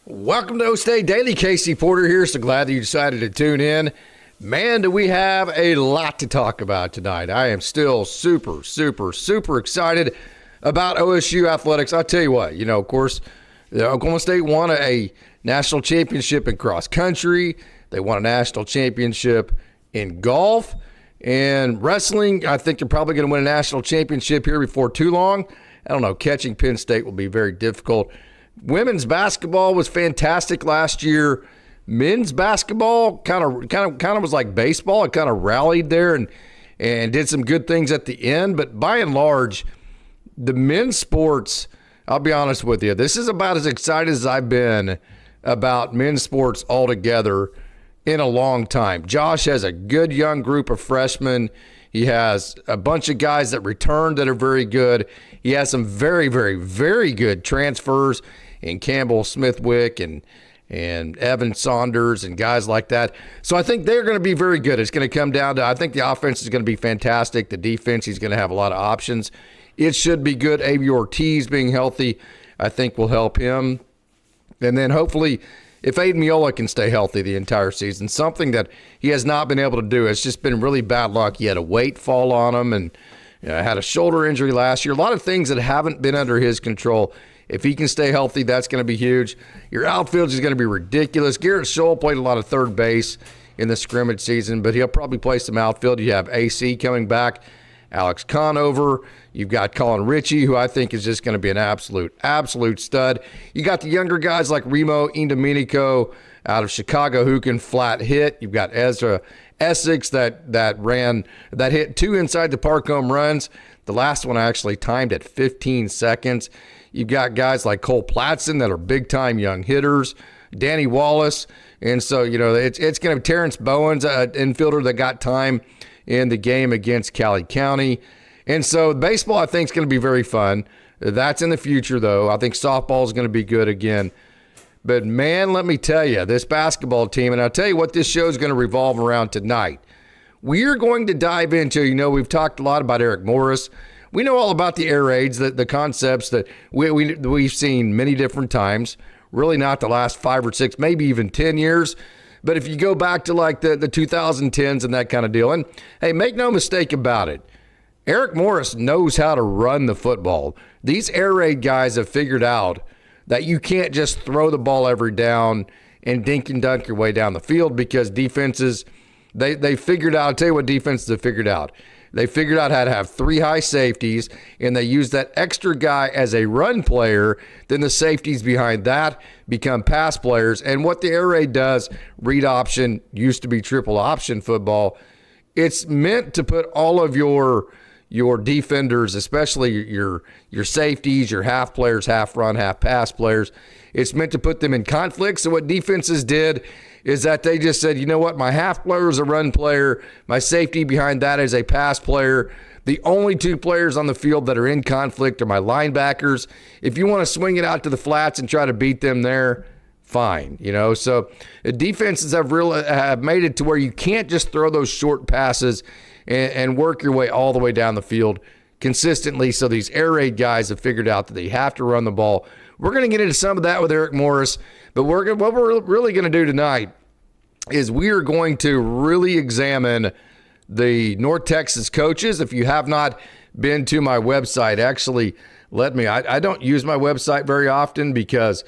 Welcome to OState Daily. Casey Porter here. So glad that you decided to tune in. Man, do we have a lot to talk about tonight. I am still super excited about OSU athletics. I'll tell you what, of course, Oklahoma State won a national championship in cross country. They won a national championship in golf and wrestling. I think they're probably going to win a national championship here before too long. I don't know. Catching Penn State will be very difficult. Women's basketball was fantastic last year. Men's basketball kind of was like baseball. It kind of rallied there and did some good things at the end. But by and large, the men's sports, I'll be honest with you, this is about as excited as I've been about men's sports altogether in a long time. Josh has a good young group of freshmen. He has a bunch of guys that returned that are very good. He has some very good transfers in Campbell Smithwick and Evan Saunders and guys like that. So I think they're going to be very good. It's going to come down to, I think the offense is going to be fantastic. The defense, he's going to have a lot of options. It should be good. A.B. Ortiz being healthy, I think will help him. And then hopefully, if Aiden Miola can stay healthy the entire season, something that he has not been able to do. It's just been really bad luck. He had a weight fall on him and had a shoulder injury last year. A lot of things that haven't been under his control. If he can stay healthy, that's going to be huge. Your outfield is going to be ridiculous. Garrett Scholl played a lot of third base in the scrimmage season, but he'll probably play some outfield. You have AC coming back, Alex Conover. You've got Colin Ritchie, who I think is just going to be an absolute stud. You got the younger guys like Remo Indomenico out of Chicago who can flat hit. You've got Ezra Essex that hit 2 inside the park home runs. The last one actually timed at 15 seconds. You've got guys like Cole Platson that are big-time young hitters, Danny Wallace. And so, it's going to be Terrence Bowens, an infielder that got time in the game against Cali County. And so baseball, I think, is going to be very fun. That's in the future, though. I think softball is going to be good again. But, man, let me tell you, this basketball team, and I'll tell you what this show is going to revolve around tonight. We're going to dive into, we've talked a lot about Eric Morris. We know all about the air raids, the concepts that we've seen many different times, really not the last 5 or 6, maybe even 10 years. But if you go back to like the 2010s and that kind of deal, and hey, make no mistake about it, Eric Morris knows how to run the football. These air raid guys have figured out that you can't just throw the ball every down and dink and dunk your way down the field because defenses, they figured out, I'll tell you what defenses have figured out. They figured out how to have 3 high safeties, and they use that extra guy as a run player. Then the safeties behind that become pass players. And what the air raid does, read option, used to be triple option football, it's meant to put all of your defenders, especially your safeties, your half players, half run, half pass players, it's meant to put them in conflict. So what defenses did is that they just said, you know what, my half player is a run player, my safety behind that is a pass player. The only 2 players on the field that are in conflict are my linebackers. If you want to swing it out to the flats and try to beat them there, fine. So defenses have made it to where you can't just throw those short passes and work your way all the way down the field consistently. So these air raid guys have figured out that they have to run the ball. We're going to get into some of that with Eric Morris, but what we're really going to do tonight is we are going to really examine the North Texas coaches. If you have not been to my website, actually, I don't use my website very often because,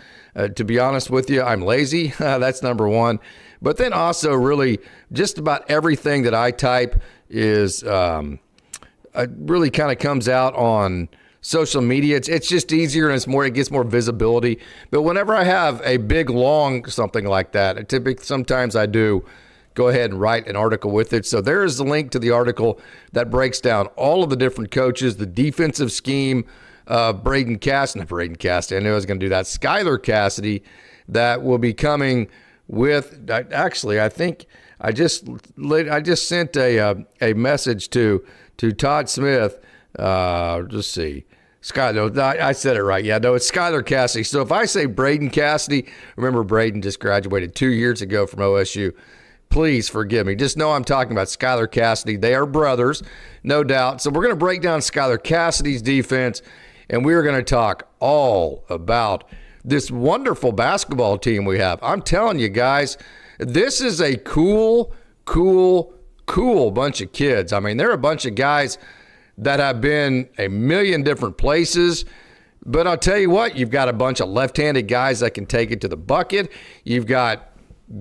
to be honest with you, I'm lazy. That's number one. But then also really just about everything that I type is really kind of comes out on social media. It's just easier and it gets more visibility. But whenever I have a big, long something like that, sometimes I do go ahead and write an article with it. So there is the link to the article that breaks down all of the different coaches, the defensive scheme of Skylar Cassidy that will be coming with. Actually, I think I just sent a message to Todd Smith. Just see. I said it right. Yeah, no, it's Skylar Cassidy. So if I say Braden Cassidy, remember Braden just graduated 2 years ago from OSU. Please forgive me. Just know I'm talking about Skylar Cassidy. They are brothers, no doubt. So we're going to break down Skylar Cassidy's defense, and we're going to talk all about this wonderful basketball team we have. I'm telling you guys, this is a cool bunch of kids. I mean, they're a bunch of guys that have been a million different places. But I'll tell you what, you've got a bunch of left-handed guys that can take it to the bucket. You've got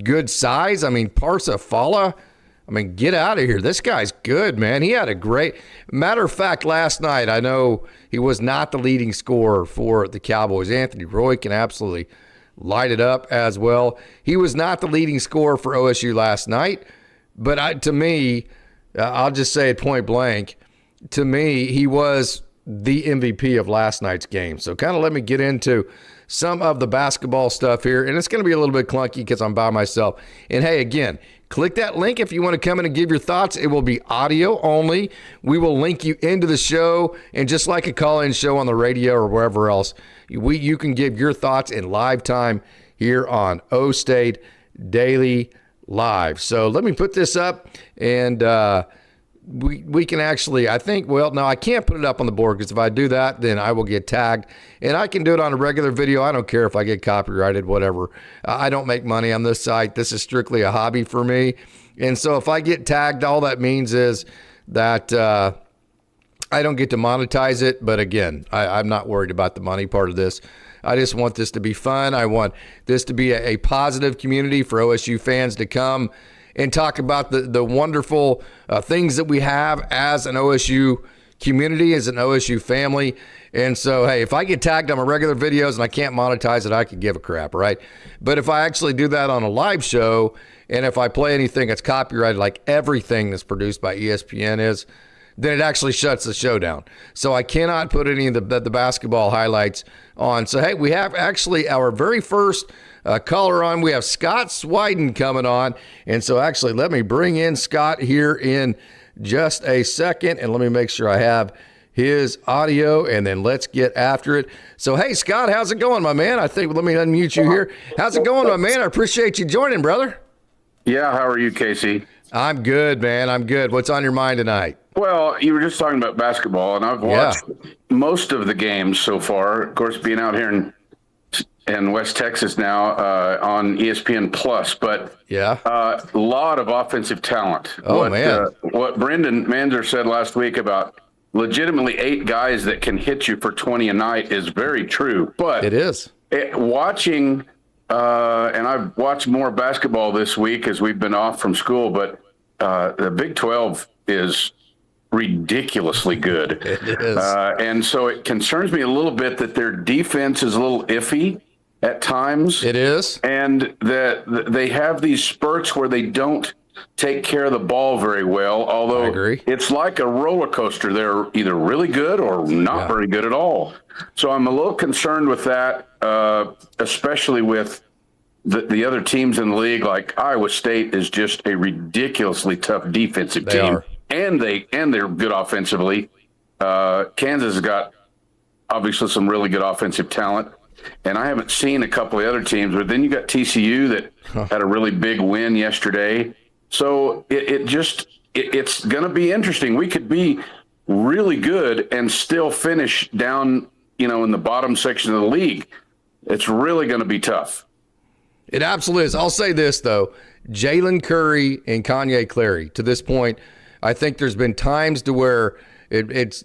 good size. I mean, Parsafala, get out of here. This guy's good, man. He had a great – matter of fact, last night, I know he was not the leading scorer for the Cowboys. Anthony Roy can absolutely light it up as well. He was not the leading scorer for OSU last night. But to me, I'll just say it point blank, to me, he was the MVP of last night's game. So kind of let me get into some of the basketball stuff here. And it's going to be a little bit clunky because I'm by myself. And hey, again, click that link if you want to come in and give your thoughts. It will be audio only. We will link you into the show. And just like a call-in show on the radio or wherever else, you can give your thoughts in live time here on OState Daily Live. So let me put this up, and we can actually, I think, well, no, I can't put it up on the board because if I do that, then I will get tagged. And I can do it on a regular video. I don't care if I get copyrighted, whatever. I don't make money on this site. This is strictly a hobby for me. And so if I get tagged, all that means is that I don't get to monetize it. But again, I'm not worried about the money part of this. I just want this to be fun. I want this to be a positive community for OSU fans to come and talk about the wonderful things that we have as an OSU community, as an OSU family. And so, hey, if I get tagged on my regular videos and I can't monetize it, I could give a crap, right? But if I actually do that on a live show, and if I play anything that's copyrighted, like everything that's produced by ESPN is, then it actually shuts the show down. So I cannot put any of the basketball highlights on. So, hey, we have actually our very first caller on. We have Scott Swiden coming on. And so actually let me bring in Scott here in just a second. And let me make sure I have his audio, and then let's get after it. So, hey, Scott, how's it going, my man? I think, let me unmute you here. How's it going, my man? I appreciate you joining, brother. Yeah, how are you, Casey? I'm good, man. I'm good. What's on your mind tonight? Well, you were just talking about basketball, and I've watched most of the games so far. Of course, being out here in West Texas now on ESPN Plus, but a lot of offensive talent. What Brendan Manzer said last week about legitimately 8 guys that can hit you for 20 a night is very true. But it is. Watching, and I've watched more basketball this week as we've been off from school, but the Big 12 is ridiculously good. It is. And so it concerns me a little bit that their defense is a little iffy at times. It is. And that they have these spurts where they don't take care of the ball very well, although I agree. It's like a roller coaster. They're either really good or not very good at all. So I'm a little concerned with that, especially with the other teams in the league. Like Iowa State is just a ridiculously tough defensive team. And they're good offensively. Kansas has got obviously some really good offensive talent, and I haven't seen a couple of other teams. But then you got TCU that had a really big win yesterday. So it's going to be interesting. We could be really good and still finish down, in the bottom section of the league. It's really going to be tough. It absolutely is. I'll say this though, Jalen Curry and Kanye Clary to this point. I think there's been times to where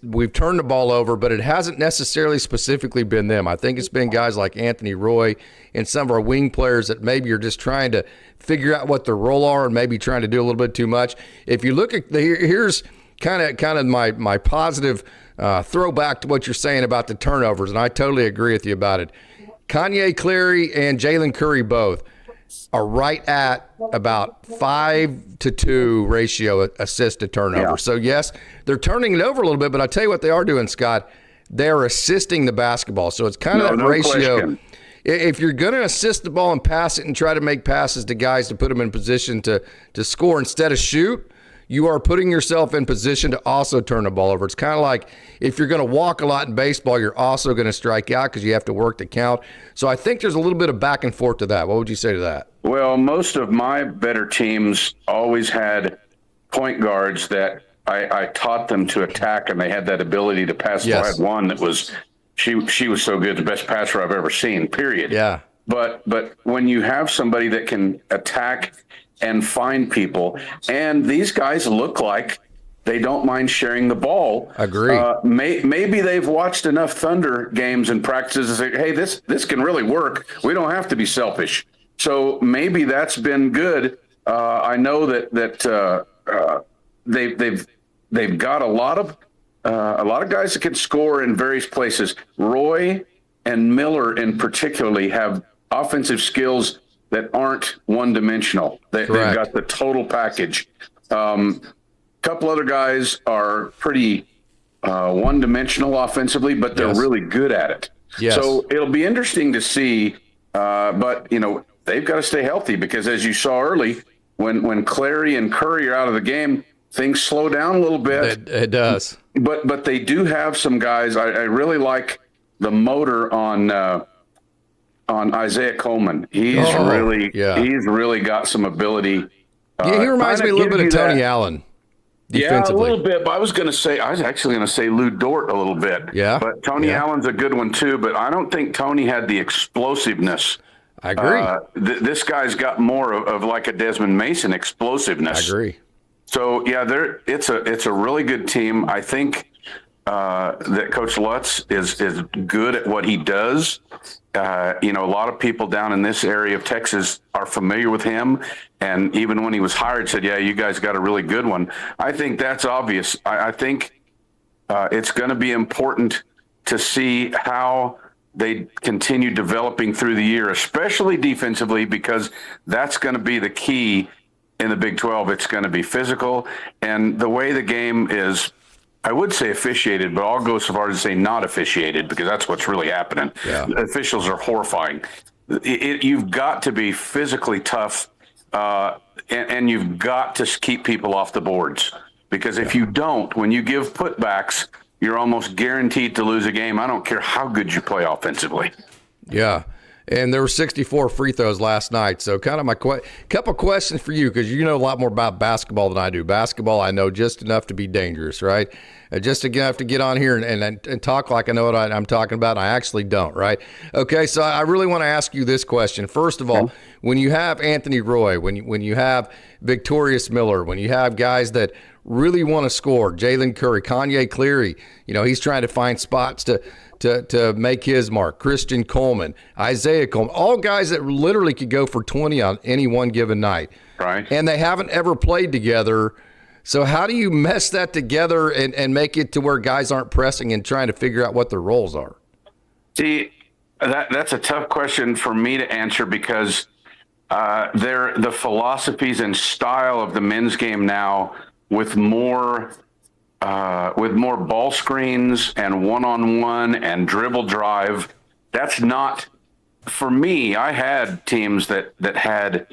we've turned the ball over, but it hasn't necessarily specifically been them. I think it's been guys like Anthony Roy and some of our wing players that maybe are just trying to figure out what their role are and maybe trying to do a little bit too much. If you look at here's kind of my positive throwback to what you're saying about the turnovers, and I totally agree with you about it. Kanye Clary and Jalen Curry both are right at about 5-2 ratio assist to turnover. Yeah. So, yes, they're turning it over a little bit, but I'll tell you what they are doing, Scott. They're assisting the basketball. So it's kind of that ratio. Question. If you're going to assist the ball and pass it and try to make passes to guys to put them in position to score instead of shoot, you are putting yourself in position to also turn the ball over. It's kind of like if you're going to walk a lot in baseball, you're also going to strike out because you have to work the count. So I think there's a little bit of back and forth to that. What would you say to that? Well, most of my better teams always had point guards that I taught them to attack, and they had that ability to pass. Yes. I had one that was she was so good, the best passer I've ever seen, period. Yeah. But when you have somebody that can attack and find people, and these guys look like they don't mind sharing the ball. Agree. Maybe they've watched enough Thunder games and practices and say, hey, this can really work. We don't have to be selfish. So maybe that's been good. I know that they've got a lot of guys that can score in various places. Roy and Miller in particularly have offensive skills that aren't one-dimensional. They've got the total package. Couple other guys are pretty one-dimensional offensively, but they're really good at it. Yes. So it'll be interesting to see. But they've got to stay healthy, because as you saw early, when Clary and Curry are out of the game, things slow down a little bit. It does. But they do have some guys. I really like the motor on Isaiah Coleman. He's really got some ability. He reminds me a little bit of Tony Allen. Yeah, a little bit. But I was actually going to say Lou Dort a little bit. Yeah. But Tony Allen's a good one too. But I don't think Tony had the explosiveness. I agree. This guy's got more of like a Desmond Mason explosiveness. I agree. So yeah, it's a really good team. I think that Coach Lutz is good at what he does. A lot of people down in this area of Texas are familiar with him, and even when he was hired, said, "Yeah, you guys got a really good one." I think that's obvious. I think it's going to be important to see how they continue developing through the year, especially defensively, because that's going to be the key in the Big 12. It's going to be physical, and the way the game is, I would say officiated, but I'll go so far as to say not officiated, because that's what's really happening. Yeah. The officials are horrifying. You've got to be physically tough, and you've got to keep people off the boards, because if you don't, when you give putbacks, you're almost guaranteed to lose a game. I don't care how good you play offensively. Yeah. And there were 64 free throws last night. So kind of my couple questions for you, because you know a lot more about basketball than I do. Basketball, I know just enough to be dangerous, right? Just enough to get on here and talk like I know what I'm talking about. And I actually don't, right? Okay, so I really want to ask you this question. First of all, when you have Anthony Roy, when you have Victorious Miller, when you have guys that really want to score, Jalen Curry, Kanye Cleary, he's trying to find spots to make his mark. Christian Coleman, Isaiah Coleman, all guys that literally could go for 20 on any one given night. Right. And they haven't ever played together. So how do you mesh that together and make it to where guys aren't pressing and trying to figure out what their roles are? See, that's a tough question for me to answer, because the philosophies and style of the men's game now, with more ball screens and one-on-one and dribble drive, that's not for me. I had teams that had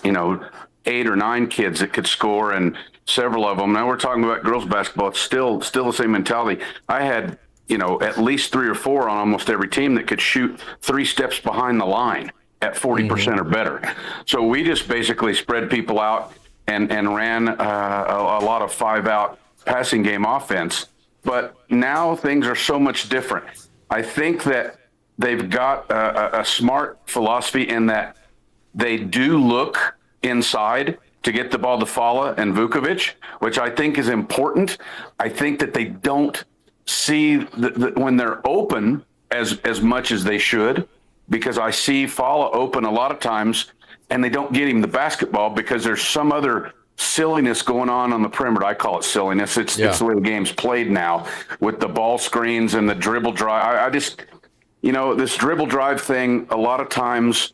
8 or 9 kids that could score, and several of them. Now we're talking about girls basketball. It's still the same mentality. I had at least 3 or 4 on almost every team that could shoot 3 steps behind the line at 40% or better. So we just basically spread people out and ran a lot of 5-out passing game offense. But now things are so much different. I think that they've got a smart philosophy in that they do look inside to get the ball to Fala and Vukovic, which I think is important. I think that they don't see when they're open as much as they should, because I see Fala open a lot of times and they don't get him the basketball because there's some other silliness going on the perimeter. I call it silliness. It's the way the game's played now, with the ball screens and the dribble drive. I just, this dribble drive thing, a lot of times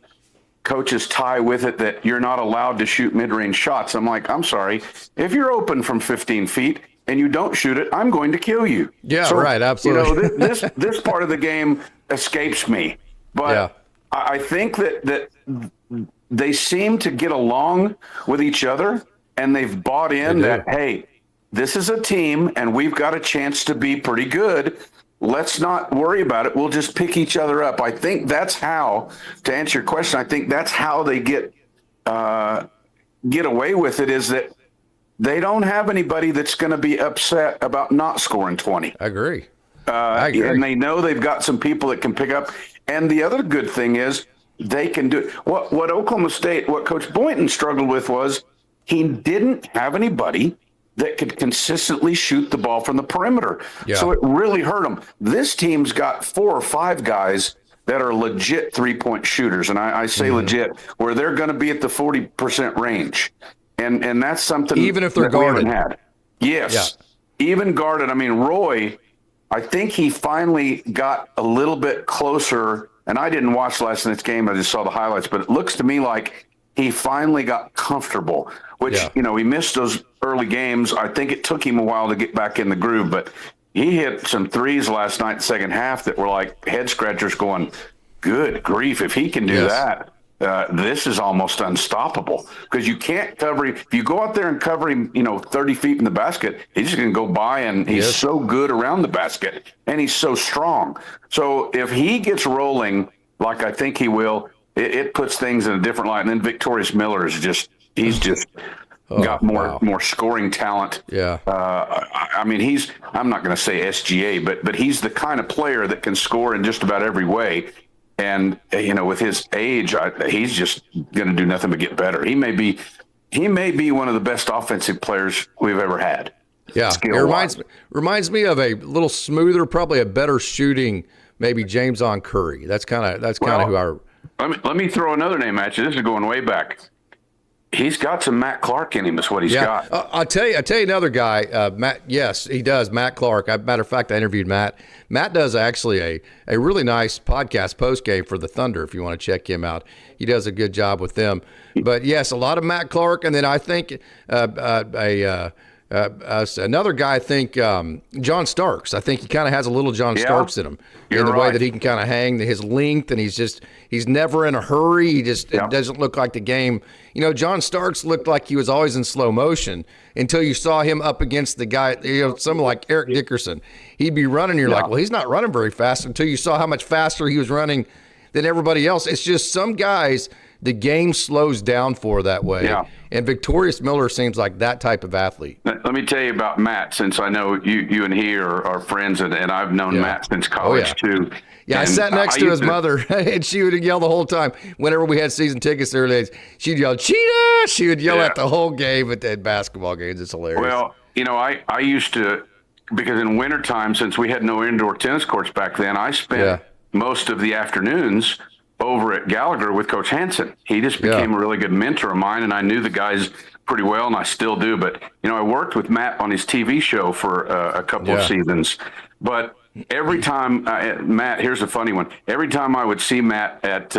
coaches tie with it that you're not allowed to shoot mid-range shots. I'm like, I'm sorry. If you're open from 15 feet and you don't shoot it, I'm going to kill you. Yeah, so, right. Absolutely. This part of the game escapes me. But I think that they seem to get along with each other, and they've bought in that, hey, this is a team and we've got a chance to be pretty good. Let's not worry about it. We'll just pick each other up. I think that's how, to answer your question, I think that's how they get away with it, is that they don't have anybody that's going to be upset about not scoring 20. I agree. I agree. And they know they've got some people that can pick up. And the other good thing is they can do it. What Oklahoma State, what Coach Boynton struggled with was he didn't have anybody that could consistently shoot the ball from the perimeter. Yeah. So it really hurt them. This team's got 4 or 5 guys that are legit 3-point shooters. And I say legit, where they're going to be at the 40% range. And that's something even if they're that we guarded. haven't had. Yes. Yeah. Even guarded. I mean, Roy, I think he finally got a little bit closer. And I didn't watch last night's game. I just saw the highlights. But it looks to me like he finally got comfortable, which, he missed those early games. I think it took him a while to get back in the groove. But he hit some threes last night, second half, that were like head scratchers going, good grief, if he can do that. This is almost unstoppable because you can't cover him. If you go out there and cover him, 30 feet in the basket, he's just going to go by, and he's so good around the basket, and he's so strong. So if he gets rolling, like I think he will, it puts things in a different light. And then Victorious Miller is he's got more scoring talent. Yeah. I mean, I'm not going to say SGA, but he's the kind of player that can score in just about every way. And, with his age, he's just going to do nothing but get better. He may be one of the best offensive players we've ever had. Yeah. It reminds me of a little smoother, probably a better shooting, maybe James on Curry. That's kind of who I. Let me throw another name at you. This is going way back. He's got some Matt Clark in him, is what he's got. I'll tell you another guy, Matt. Yes, he does. Matt Clark. Matter of fact, I interviewed Matt. Matt does actually a really nice podcast post game for the Thunder. If you want to check him out, he does a good job with them. But yes, a lot of Matt Clark, and then I think another guy. I think John Starks. I think he kind of has a little John Starks in him in the way that he can kind of hang his length, and he's never in a hurry. He just it doesn't look like the game. John Starks looked like he was always in slow motion until you saw him up against the guy, someone like Eric Dickerson. He'd be running, you're like, well, he's not running very fast, until you saw how much faster he was running than everybody else. It's just some guys the game slows down for that way. Yeah. And Victorious Miller seems like that type of athlete. Let me tell you about Matt, since I know you and he are friends, and I've known Matt since college too. Yeah, I sat next to his mother, and she would yell the whole time. Whenever we had season tickets early, she'd yell, "Cheetah!" She would yell at the whole game at basketball games. It's hilarious. Well, I used to, because in wintertime, since we had no indoor tennis courts back then, I spent most of the afternoons over at Gallagher with Coach Hansen. He just became a really good mentor of mine, and I knew the guys pretty well, and I still do. But, I worked with Matt on his TV show for a couple of seasons. But every time, Matt, here's a funny one. Every time I would see Matt at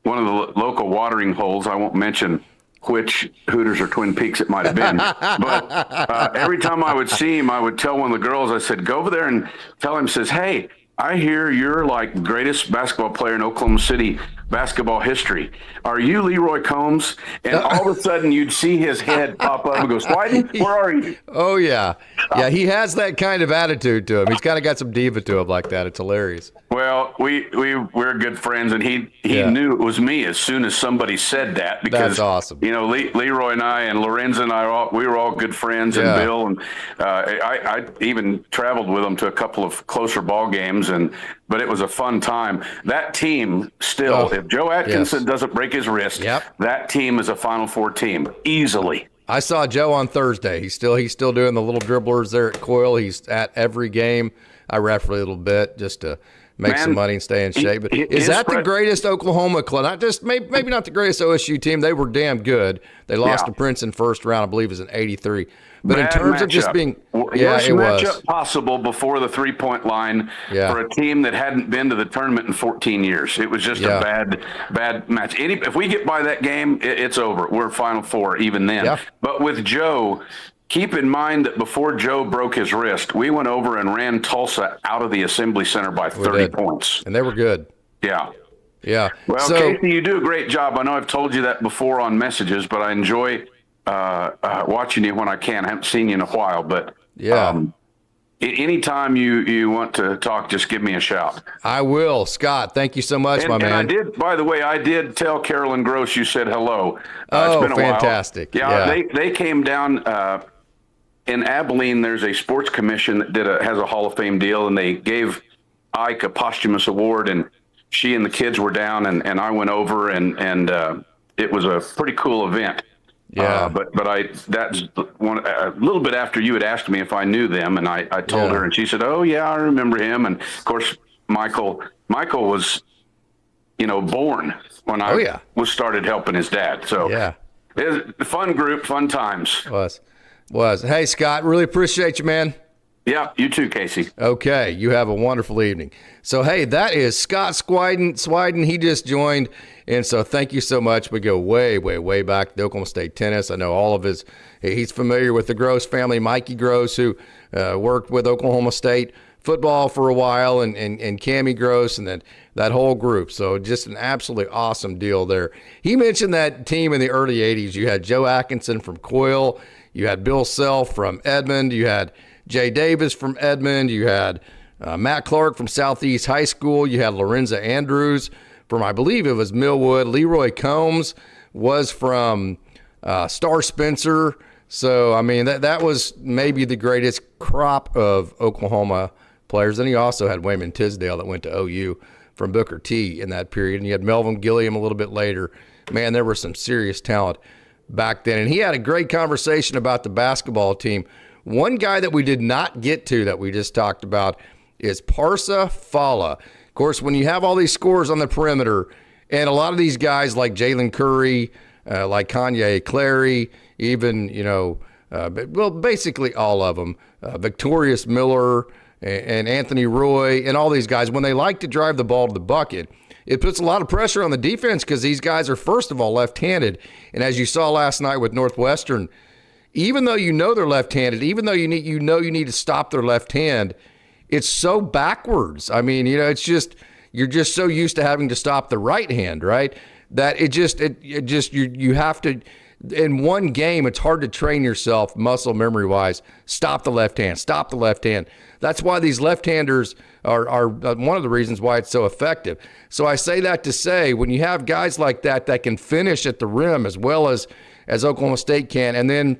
one of the local watering holes, I won't mention which Hooters or Twin Peaks it might have been, but every time I would see him, I would tell one of the girls, I said, go over there and tell him, says, hey, I hear you're like the greatest basketball player in Oklahoma City basketball history. Are you Leroy Combs? And all of a sudden you'd see his head pop up and go, Swiden, where are you? Oh, yeah. Yeah, he has that kind of attitude to him. He's kind of got some diva to him like that. It's hilarious. Well, we're good friends, and he knew it was me as soon as somebody said that. Because, that's awesome. Leroy and I and Lorenzo and I, we were all good friends, and Bill, and I even traveled with him to a couple of closer ball games, but it was a fun time. That team still, if Joe Atkinson doesn't break his wrist, that team is a Final Four team, easily. I saw Joe on Thursday. He's still doing the little dribblers there at Coyle. He's at every game. I ref a little bit just to make some money and stay in shape. But is that the greatest Oklahoma club? Not just maybe not the greatest OSU team. They were damn good. They lost to Princeton first round, I believe, it was in '83. But in terms of just being, worst matchup possible before the 3-point line for a team that hadn't been to the tournament in 14 years. It was just a bad match. If we get by that game, it's over. We're Final Four even then. Yeah. But with Joe, keep in mind that before Joe broke his wrist, we went over and ran Tulsa out of the Assembly Center by 30 points. And they were good. Yeah. Yeah. Well, Casey, you do a great job. I know I've told you that before on messages, but I enjoy watching you when I can. I haven't seen you in a while, but anytime you want to talk, just give me a shout. I will. Scott, thank you so much, my man. And by the way, I did tell Carolyn Gross you said hello. Oh, it's been a fantastic. while. Yeah, they came down in Abilene, there's a sports commission that has a Hall of Fame deal, and they gave Ike a posthumous award, and she and the kids were down, and I went over, and it was a pretty cool event. Yeah. But that's a little bit after you had asked me if I knew them, and I told her, and she said, "Oh yeah, I remember him." And of course, Michael was, born when I started helping his dad. So yeah, it was a fun group, fun times. Was. Hey, Scott, really appreciate you, man. Yeah, you too, Casey. Okay, you have a wonderful evening. So, hey, that is Scott Swiden. He just joined, and so thank you so much. We go way, way, way back to Oklahoma State tennis. I know all of he's familiar with the Gross family, Mikey Gross, who worked with Oklahoma State football for a while, and Cammie Gross, and then that whole group. So just an absolutely awesome deal there. He mentioned that team in the early 80s. You had Joe Atkinson from Coyle. You had Bill Self from Edmond. You had Jay Davis from Edmond. You had Matt Clark from Southeast High School. You had Lorenza Andrews from, I believe it was Millwood. Leroy Combs was from Star Spencer. So, I mean, that was maybe the greatest crop of Oklahoma players. Then you also had Wayman Tisdale that went to OU from Booker T in that period. And you had Melvin Gilliam a little bit later. Man, there was some serious talent back then. And he had a great conversation about the basketball team. One guy that we did not get to that we just talked about is Parsa Fala. Of course, when you have all these scores on the perimeter, and a lot of these guys like Jalen Curry, like Kanye Clary, even, basically all of them, Victorious Miller and Anthony Roy and all these guys, when they like to drive the ball to the bucket, it puts a lot of pressure on the defense because these guys are, first of all, left-handed. And as you saw last night with Northwestern, even though they're left-handed, even though you need to stop their left hand, it's so backwards. I mean, it's just you're just so used to having to stop the right hand, right? That you have to. In one game, it's hard to train yourself muscle memory wise. Stop the left hand. Stop the left hand. That's why these left-handers are one of the reasons why it's so effective. So I say that to say, when you have guys like that can finish at the rim as well as Oklahoma State can, and then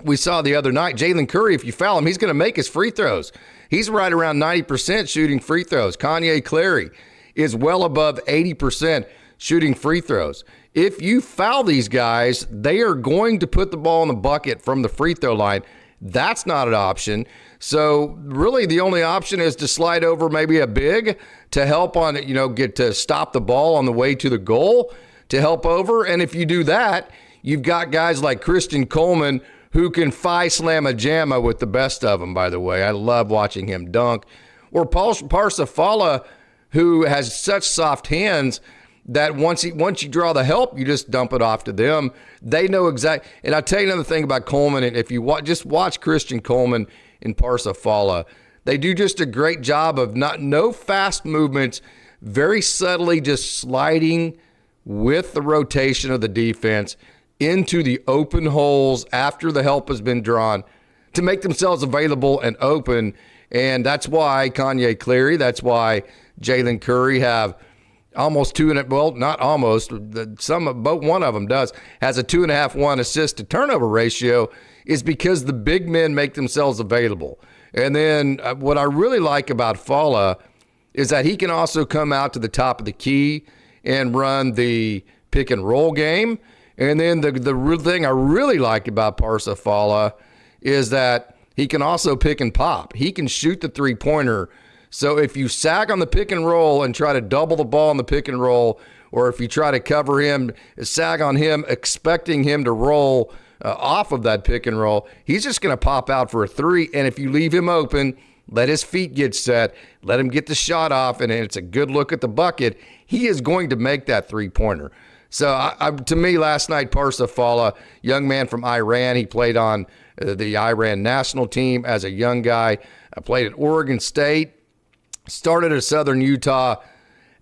we saw the other night, Jalen Curry, if you foul him, he's going to make his free throws. He's right around 90% shooting free throws. Kanye Clary is well above 80% shooting free throws. If you foul these guys, they are going to put the ball in the bucket from the free throw line. That's not an option. So really the only option is to slide over maybe a big to help on, get to stop the ball on the way to the goal to help over. And if you do that, you've got guys like Christian Coleman who can slam a jamma with the best of them, by the way. I love watching him dunk. Or Parsa Fala, who has such soft hands that once you draw the help, you just dump it off to them. They know exactly. And I'll tell you another thing about Coleman, and if you just watch Christian Coleman and Parsa Fala, they do just a great job of no fast movements, very subtly just sliding with the rotation of the defense into the open holes after the help has been drawn to make themselves available and open. And that's why Kanye Clary, that's why Jalen Curry have almost one of them has a 2.5-1 assist to turnover ratio, is because the big men make themselves available. And then what I really like about Fala is that he can also come out to the top of the key and run the pick and roll game. And then the real thing I really like about Parsa Fala is that he can also pick and pop. He can shoot the three-pointer. So if you sag on the pick and roll and try to double the ball on the pick and roll, or if you try to cover him, sag on him, expecting him to roll off of that pick and roll, he's just going to pop out for a three. And if you leave him open, let his feet get set, let him get the shot off, and it's a good look at the bucket, he is going to make that three-pointer. So to me, last night, Parsa Fala, young man from Iran, he played on the Iran national team as a young guy, played at Oregon State, started at Southern Utah.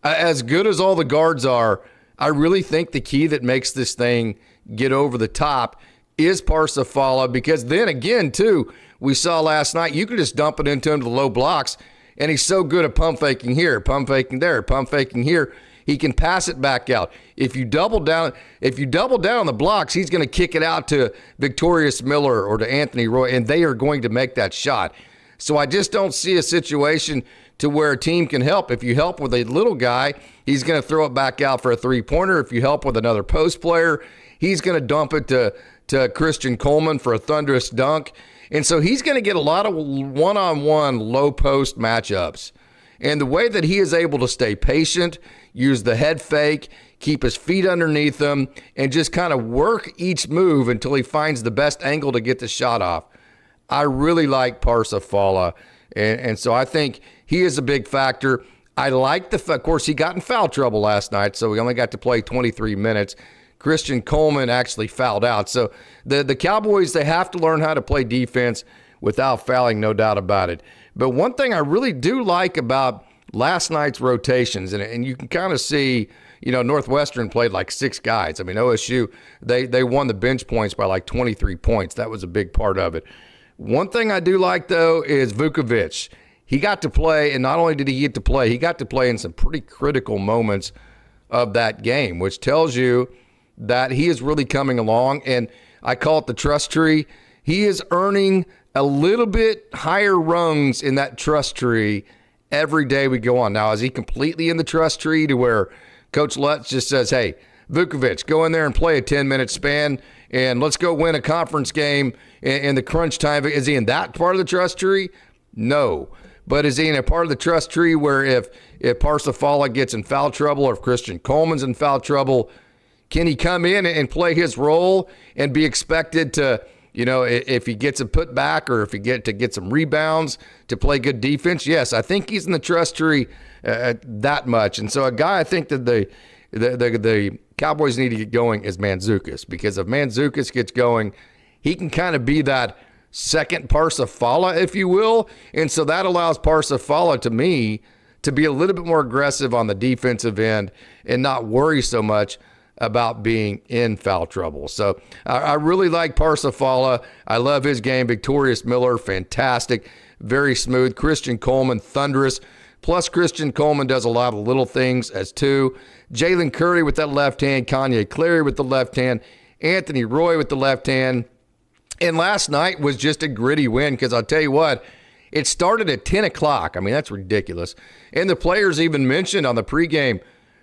As good as all the guards are, I really think the key that makes this thing get over the top is Parsa Fala, because then again, too, we saw last night, you can just dump it into him to the low blocks, and he's so good at pump faking here, pump faking there, pump faking here. He can pass it back out. If you double down on the blocks, he's going to kick it out to Victorious Miller or to Anthony Roy, and they are going to make that shot. So I just don't see a situation to where a team can help. If you help with a little guy, he's going to throw it back out for a three-pointer. If you help with another post player, he's going to dump it to Christian Coleman for a thunderous dunk. And so he's going to get a lot of one-on-one low-post matchups. And the way that he is able to stay patient, use the head fake, keep his feet underneath him, and just kind of work each move until he finds the best angle to get the shot off. I really like Parsifala, and so I think he is a big factor. I like of course, he got in foul trouble last night, so we only got to play 23 minutes. Christian Coleman actually fouled out. So the Cowboys, they have to learn how to play defense without fouling, no doubt about it. But one thing I really do like about last night's rotations, and you can kind of see, Northwestern played like 6 guys. I mean, OSU, they won the bench points by like 23 points. That was a big part of it. One thing I do like, though, is Vukovic. He got to play, and not only did he get to play, he got to play in some pretty critical moments of that game, which tells you that he is really coming along, and I call it the trust tree. He is earning a little bit higher rungs in that trust tree every day we go on. Now, is he completely in the trust tree to where Coach Lutz just says, hey, Vukovic, go in there and play a 10-minute span, and let's go win a conference game in the crunch time? Is he in that part of the trust tree? No. But is he in a part of the trust tree where if Parsifala gets in foul trouble or if Christian Coleman's in foul trouble, can he come in and play his role and be expected to, if he gets a putback or if he get some rebounds to play good defense? Yes, I think he's in the trust tree that much. And so a guy I think that the Cowboys need to get going is Mandzukic, because if Mandzukic gets going, he can kind of be that second Parsifala, if you will. And so that allows Parsifala, to me, to be a little bit more aggressive on the defensive end and not worry so much about being in foul trouble. So I really like Parsifala. I love his game. Victorious Miller, fantastic, very smooth. Christian Coleman, thunderous. Plus, Christian Coleman does a lot of little things as too. Jalen Curry with that left hand, Kanye Clary with the left hand, Anthony Roy with the left hand. And last night was just a gritty win, because I'll tell you what, it started at 10 o'clock. I mean, that's ridiculous. And the players even mentioned on the pregame,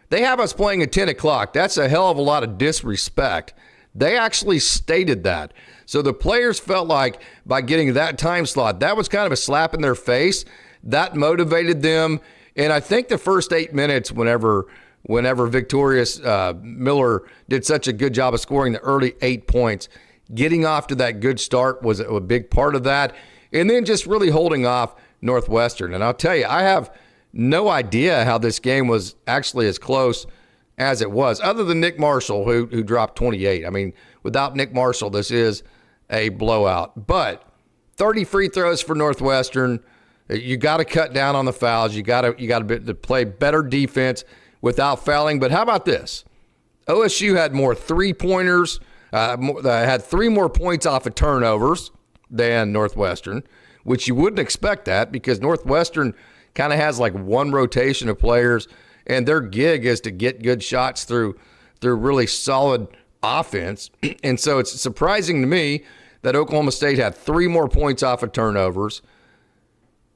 they have us playing at 10 o'clock. That's a hell of a lot of disrespect. They actually stated that. So the players felt like by getting that time slot, that was kind of a slap in their face. That motivated them. And I think the first 8 minutes, whenever Victorious Miller did such a good job of scoring the early 8 points, getting off to that good start was a big part of that. And then just really holding off Northwestern. And I'll tell you, I have no idea how this game was actually as close as it was, other than Nick Marshall, who dropped 28. I mean, without Nick Marshall, this is a blowout. But 30 free throws for Northwestern. You got to cut down on the fouls. You got to play better defense without fouling. But how about this? OSU had more three-pointers, had 3 more points off of turnovers than Northwestern, which you wouldn't expect that, because Northwestern kind of has like one rotation of players, and their gig is to get good shots through really solid offense. And so it's surprising to me that Oklahoma State had 3 more points off of turnovers,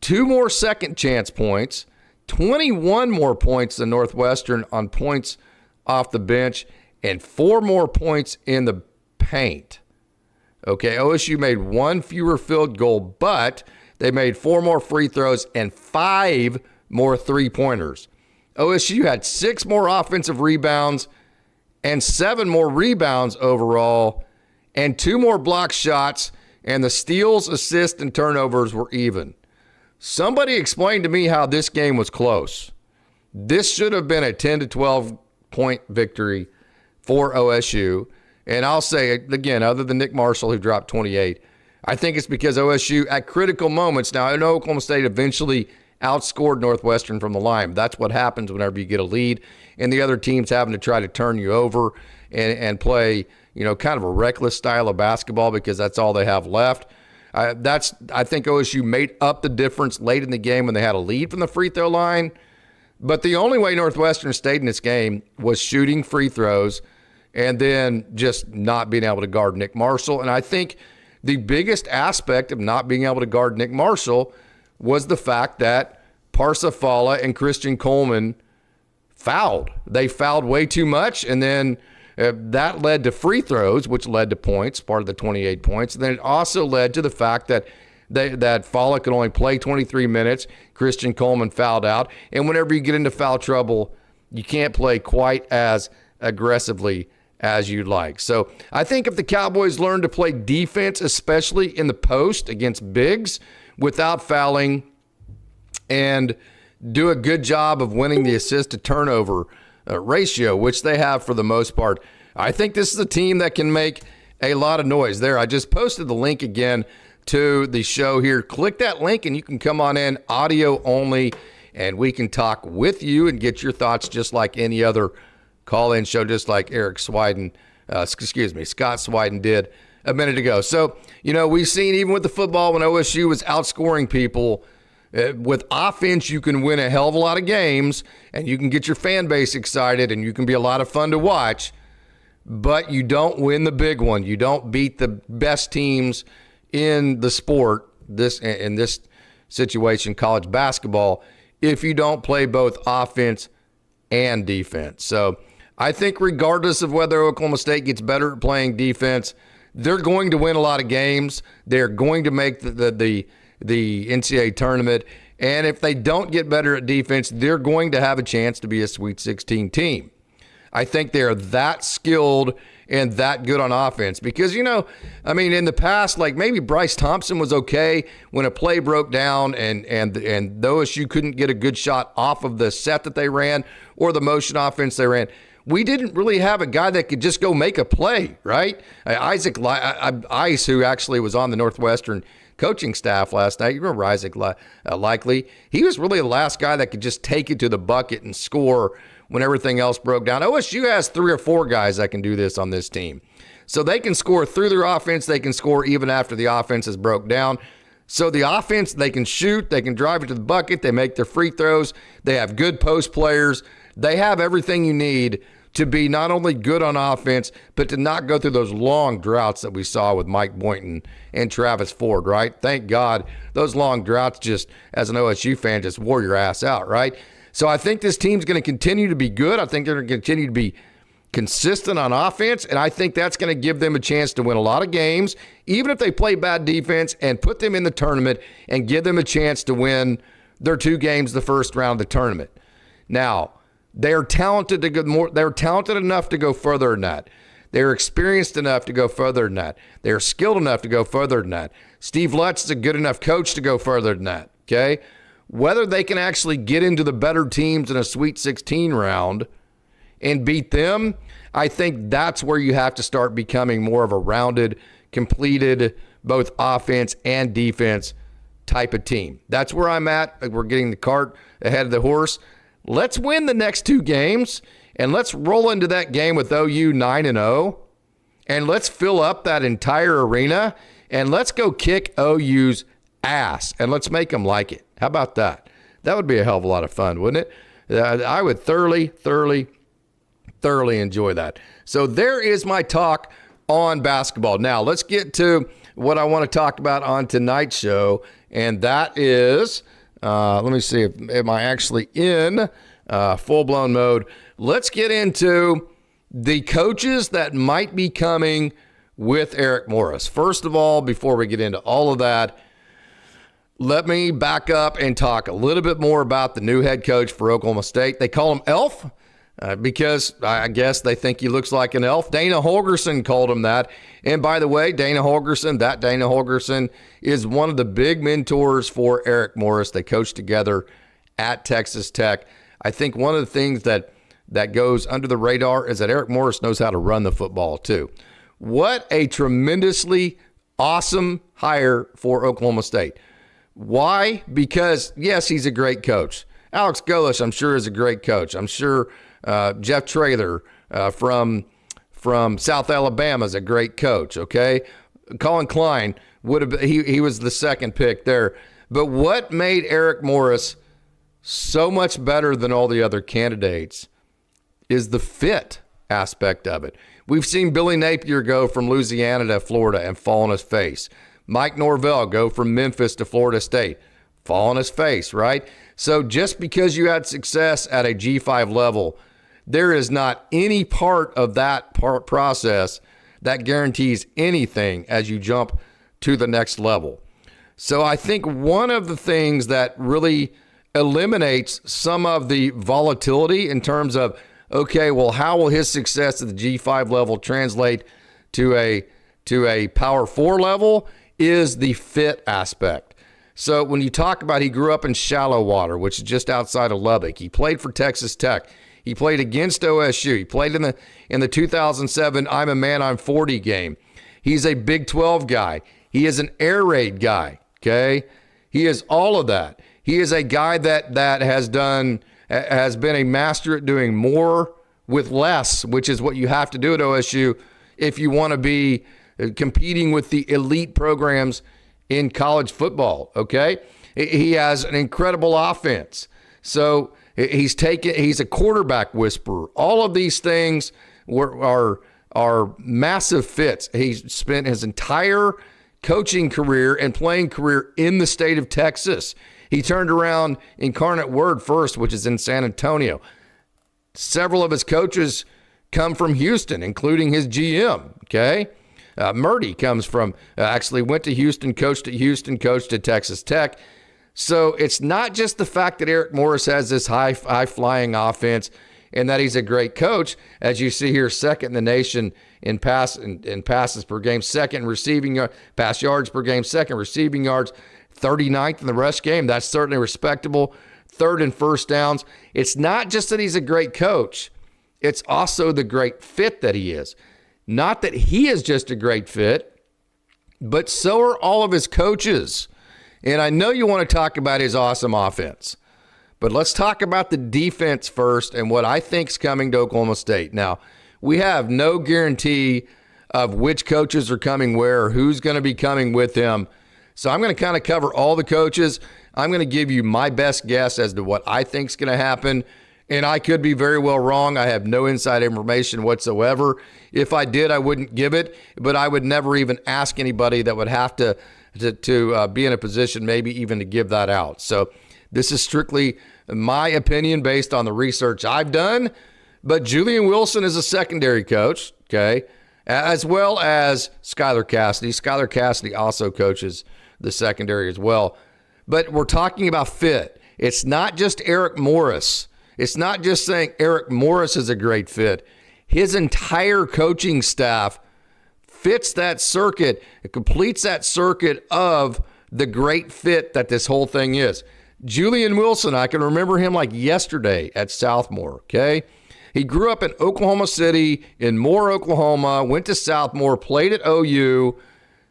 2 more second chance points, 21 more points than Northwestern on points off the bench, and 4 more points in the paint. Okay, OSU made 1 fewer field goal, but they made 4 more free throws and 5 more three-pointers. OSU had 6 more offensive rebounds and 7 more rebounds overall, and 2 more block shots, and the steals, assists, and turnovers were even. Somebody explain to me how this game was close. This should have been a 10 to 12 point victory for OSU. And I'll say it again, other than Nick Marshall, who dropped 28, I think it's because OSU at critical moments. Now, I know Oklahoma State eventually outscored Northwestern from the line. That's what happens whenever you get a lead and the other team's having to try to turn you over and play, kind of a reckless style of basketball, because that's all they have left. I think OSU made up the difference late in the game when they had a lead from the free throw line. But the only way Northwestern stayed in this game was shooting free throws and then just not being able to guard Nick Marshall. And I think the biggest aspect of not being able to guard Nick Marshall was the fact that Parsafala and Christian Coleman fouled. They fouled way too much, and then that led to free throws, which led to points, part of the 28 points. And then it also led to the fact that Fala could only play 23 minutes. Christian Coleman fouled out. And whenever you get into foul trouble, you can't play quite as aggressively as you'd like. So I think if the Cowboys learn to play defense, especially in the post against bigs, without fouling, and do a good job of winning the assist to turnover ratio, which they have for the most part, I think this is a team that can make a lot of noise. There, I just posted the link again to the show here. Click that link and you can come on in, audio only, and we can talk with you and get your thoughts just like any other call-in show, just like Scott Swiden did a minute ago. So, we've seen even with the football when OSU was outscoring people, with offense, you can win a hell of a lot of games and you can get your fan base excited and you can be a lot of fun to watch, but you don't win the big one. You don't beat the best teams in the sport, in this situation, college basketball, if you don't play both offense and defense. So I think regardless of whether Oklahoma State gets better at playing defense, they're going to win a lot of games. They're going to make the NCAA tournament. And if they don't get better at defense, they're going to have a chance to be a Sweet 16 team. I think they're that skilled and that good on offense because, in the past, like maybe Bryce Thompson was okay when a play broke down and OSU couldn't get a good shot off of the set that they ran or the motion offense they ran. We didn't really have a guy that could just go make a play, right? Isaac Ice, who actually was on the Northwestern coaching staff last night. You remember Isaac Likely? He was really the last guy that could just take it to the bucket and score when everything else broke down. OSU has 3 or 4 guys that can do this on this team. So they can score through their offense. They can score even after the offense has broke down. So the offense, they can shoot. They can drive it to the bucket. They make their free throws. They have good post players. They have everything you need to be not only good on offense, but to not go through those long droughts that we saw with Mike Boynton and Travis Ford, right? Thank God those long droughts just, as an OSU fan, just wore your ass out, right? So I think this team's going to continue to be good. I think they're going to continue to be consistent on offense, and I think that's going to give them a chance to win a lot of games, even if they play bad defense, and put them in the tournament and give them a chance to win their 2 games the first round of the tournament. Now, they're talented to go more. They're talented enough to go further than that. They're experienced enough to go further than that. They're skilled enough to go further than that. Steve Lutz is a good enough coach to go further than that. Okay, whether they can actually get into the better teams in a Sweet 16 round and beat them, I think that's where you have to start becoming more of a rounded, completed, both offense and defense type of team. That's where I'm at. We're getting the cart ahead of the horse. Let's win the next 2 games, and let's roll into that game with OU 9-0, and let's fill up that entire arena, and let's go kick OU's ass, and let's make them like it. How about that? That would be a hell of a lot of fun, wouldn't it? I would thoroughly enjoy that. So there is my talk on basketball. Now, let's get to what I want to talk about on tonight's show, and that is – let me see if am I actually in full-blown mode. Let's get into the coaches that might be coming with Eric Morris. First of all, before we get into all of that, let me back up and talk a little bit more about the new head coach for Oklahoma State. They call him Elf because I guess they think he looks like an elf. Dana Holgerson called him that. And by the way, Dana Holgerson is one of the big mentors for Eric Morris. They coached together at Texas Tech. I think one of the things that goes under the radar is that Eric Morris knows how to run the football too. What a tremendously awesome hire for Oklahoma State. Why? Because, yes, he's a great coach. Alex Golesh, I'm sure, is a great coach. I'm sure Jeff Traylor from South Alabama is a great coach, okay? Colin Klein would have he was the second pick there. But what made Eric Morris so much better than all the other candidates is the fit aspect of it. We've seen Billy Napier go from Louisiana to Florida and fall on his face. Mike Norvell go from Memphis to Florida State, fall on his face, right? So just because you had success at a G5 level, there is not any part of that process that guarantees anything as you jump to the next level. So I think one of the things that really eliminates some of the volatility in terms of, okay, well, how will his success at the G5 level translate to a Power 4 level is the fit aspect. So when you talk about he grew up in Shallow Water, which is just outside of Lubbock, he played for Texas Tech. He played against OSU. He played in the 2007 I'm a Man, I'm 40 game. He's a Big 12 guy. He is an air raid guy, okay? He is all of that. He is a guy that has been a master at doing more with less, which is what you have to do at OSU if you want to be competing with the elite programs in college football, okay? He has an incredible offense. So he's a quarterback whisperer. All of these things are massive fits. He's spent his entire coaching career and playing career in the state of Texas. He turned around Incarnate Word first, which is in San Antonio. Several of his coaches come from Houston, including his GM, okay? Murdy comes from, actually went to Houston, coached at Texas Tech. So it's not just the fact that Eric Morris has this high-flying offense and that he's a great coach, as you see here, second in the nation in passes per game, second in receiving pass yards per game, second receiving yards, 39th in the rush game. That's certainly respectable. Third in first downs. It's not just that he's a great coach. It's also the great fit that he is. Not that he is just a great fit, but so are all of his coaches. And I know you want to talk about his awesome offense, but let's talk about the defense first and what I think is coming to Oklahoma State. Now, we have no guarantee of which coaches are coming where, or who's going to be coming with him. So I'm going to kind of cover all the coaches. I'm going to give you my best guess as to what I think is going to happen. And I could be very well wrong. I have no inside information whatsoever. If I did, I wouldn't give it, but I would never even ask anybody that would have to be in a position maybe even to give that out. So this is strictly my opinion based on the research I've done. But Julian Wilson is a secondary coach, okay, as well as Skylar Cassidy. Skylar Cassidy also coaches the secondary as well. But we're talking about fit. It's not just Eric Morris. It's not just saying Eric Morris is a great fit. His entire coaching staff fits that circuit. It completes that circuit of the great fit that this whole thing is. Julian Wilson, I can remember him like yesterday at Southmore, okay? He grew up in Oklahoma City, in Moore, Oklahoma, went to Southmore, played at OU,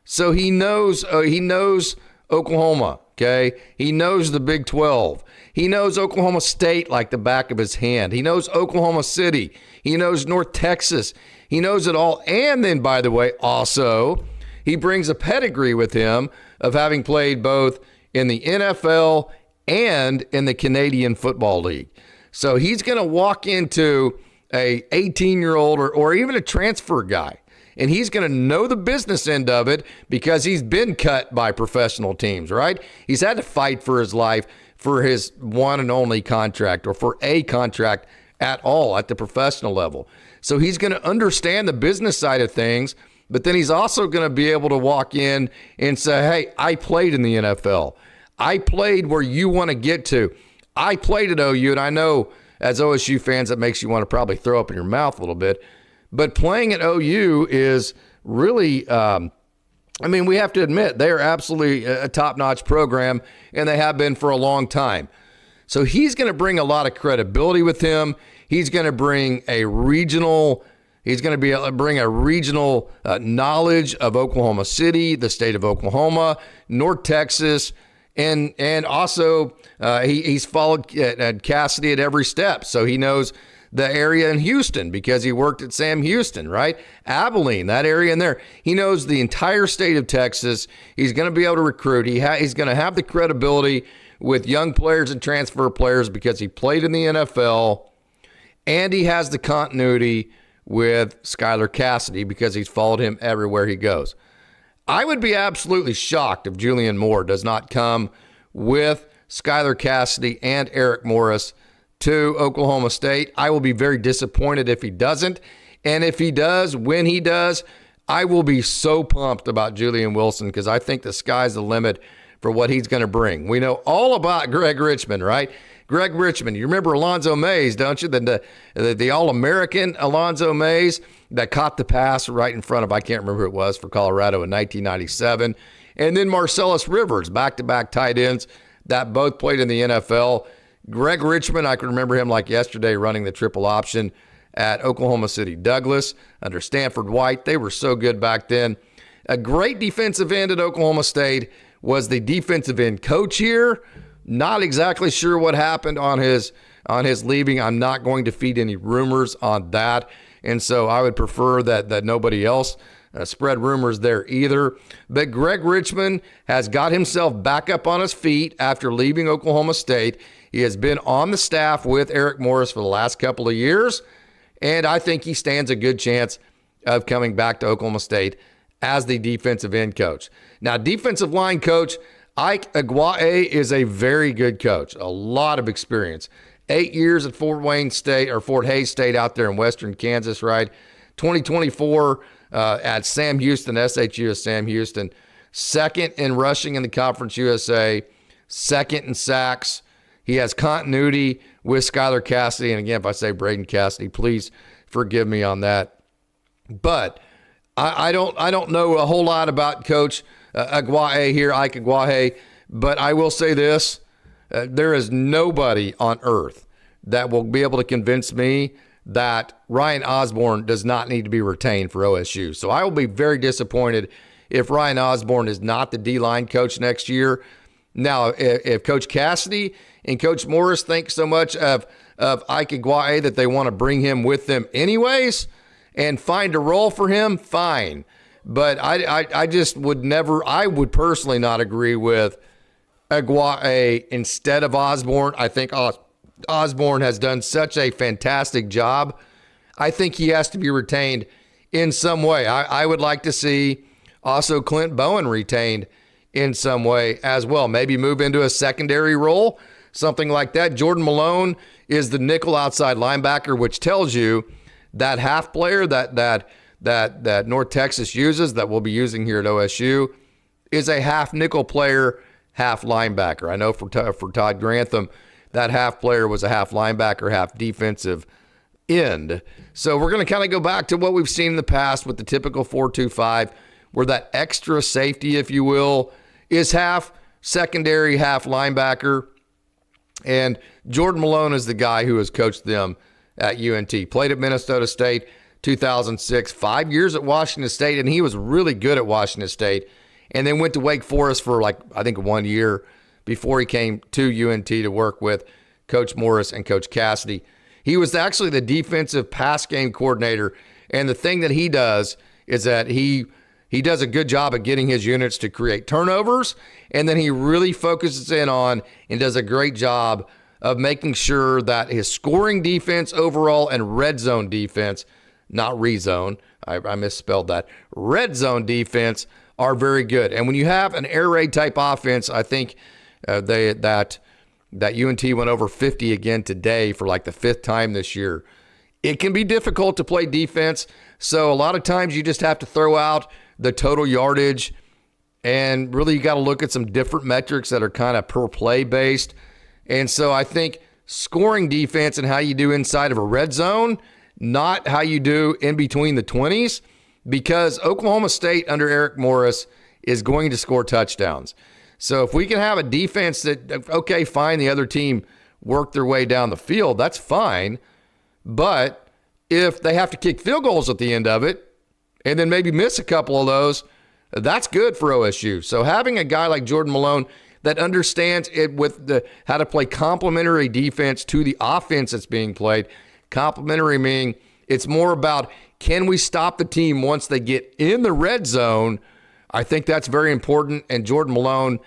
so he knows Oklahoma, okay? He knows the Big 12. He knows Oklahoma State like the back of his hand. He knows Oklahoma City. He knows North Texas. He knows it all. And then, by the way, also, he brings a pedigree with him of having played both in the NFL and in the Canadian Football League. So he's going to walk into a 18-year-old or even a transfer guy, and he's going to know the business end of it because he's been cut by professional teams, right? He's had to fight for his life for his one and only contract or for a contract at all at the professional level. So he's going to understand the business side of things, but then he's also going to be able to walk in and say, hey, I played in the NFL. I played where you want to get to. I played at OU, and I know as OSU fans that makes you want to probably throw up in your mouth a little bit, but playing at OU is really we have to admit they are absolutely a top-notch program, and they have been for a long time. So he's going to bring a lot of credibility with him. He's going to bring a regional. He's going to bring a regional knowledge of Oklahoma City, the state of Oklahoma, North Texas, and also he's followed Cassidy at every step, so he knows the area in Houston because he worked at Sam Houston, right? Abilene, that area in there. He knows the entire state of Texas. He's going to be able to recruit. He's going to have the credibility with young players and transfer players because he played in the NFL, and he has the continuity with Skylar Cassidy because he's followed him everywhere he goes. I would be absolutely shocked if Julian Moore does not come with Skylar Cassidy and Eric Morris to Oklahoma State. I will be very disappointed if he doesn't. And if he does, when he does, I will be so pumped about Julian Wilson because I think the sky's the limit for what he's going to bring. We know all about Greg Richmond, right? Greg Richmond, you remember Alonzo Mays, don't you? The All-American Alonzo Mays that caught the pass right in front of, I can't remember who it was, for Colorado in 1997. And then Marcellus Rivers, back-to-back tight ends that both played in the NFL. Greg Richmond, I can remember him like yesterday running the triple option at Oklahoma City Douglas under Stanford White. They were so good back then. A great defensive end at Oklahoma State, was the defensive end coach here. Not exactly sure what happened on his leaving. I'm not going to feed any rumors on that. And so I would prefer that nobody else spread rumors there either. But Greg Richmond has got himself back up on his feet after leaving Oklahoma State. He has been on the staff with Eric Morris for the last couple of years, and I think he stands a good chance of coming back to Oklahoma State as the defensive end coach. Now, defensive line coach Ike Aguaye is a very good coach, a lot of experience. 8 years at Fort Hays State out there in western Kansas, right? 2024 at Sam Houston, SHU at Sam Houston. Second in rushing in the Conference USA, second in sacks. He has continuity with Skylar Cassidy. And again, if I say Braden Cassidy, please forgive me on that. But I don't know a whole lot about Coach Aguaye here, Ike Aguaye, but I will say this. There is nobody on earth that will be able to convince me that Ryan Osborne does not need to be retained for OSU. So I will be very disappointed if Ryan Osborne is not the D-line coach next year. Now, if Coach Cassidy and Coach Morris think so much of Ike Aguaye that they want to bring him with them anyways and find a role for him, fine. But I just would never, I would personally not agree with Aguaye instead of Osborne. I think Osborne has done such a fantastic job. I think he has to be retained in some way. I would like to see also Clint Bowen retained in some way as well. Maybe move into a secondary role, something like that. Jordan Malone is the nickel outside linebacker, which tells you that half player that North Texas uses, that we'll be using here at OSU, is a half nickel player, half linebacker. I know for Todd Grantham, that half player was a half linebacker, half defensive end. So we're going to kind of go back to what we've seen in the past with the typical 4-2-5, where that extra safety, if you will, is half secondary, half linebacker. And Jordan Malone is the guy who has coached them at UNT. Played at Minnesota State 2006, 5 years at Washington State, and he was really good at Washington State. And then went to Wake Forest for I think 1 year before he came to UNT to work with Coach Morris and Coach Cassidy. He was actually the defensive pass game coordinator. And the thing that he does is that he does a good job of getting his units to create turnovers. And then he really focuses in on and does a great job of making sure that his scoring defense overall and red zone defense, not rezone, I misspelled that, red zone defense are very good. And when you have an air raid type offense, I think that UNT went over 50 again today for like the fifth time this year. It can be difficult to play defense. So a lot of times you just have to throw out the total yardage, and really you got to look at some different metrics that are kind of per play based. And so I think scoring defense and how you do inside of a red zone, not how you do in between the 20s, because Oklahoma State under Eric Morris is going to score touchdowns. So if we can have a defense that, okay, fine, the other team work their way down the field, that's fine. But if they have to kick field goals at the end of it and then maybe miss a couple of those, that's good for OSU. So having a guy like Jordan Malone that understands it with how to play complementary defense to the offense that's being played, complementary meaning it's more about, can we stop the team once they get in the red zone? I think that's very important, and Jordan Malone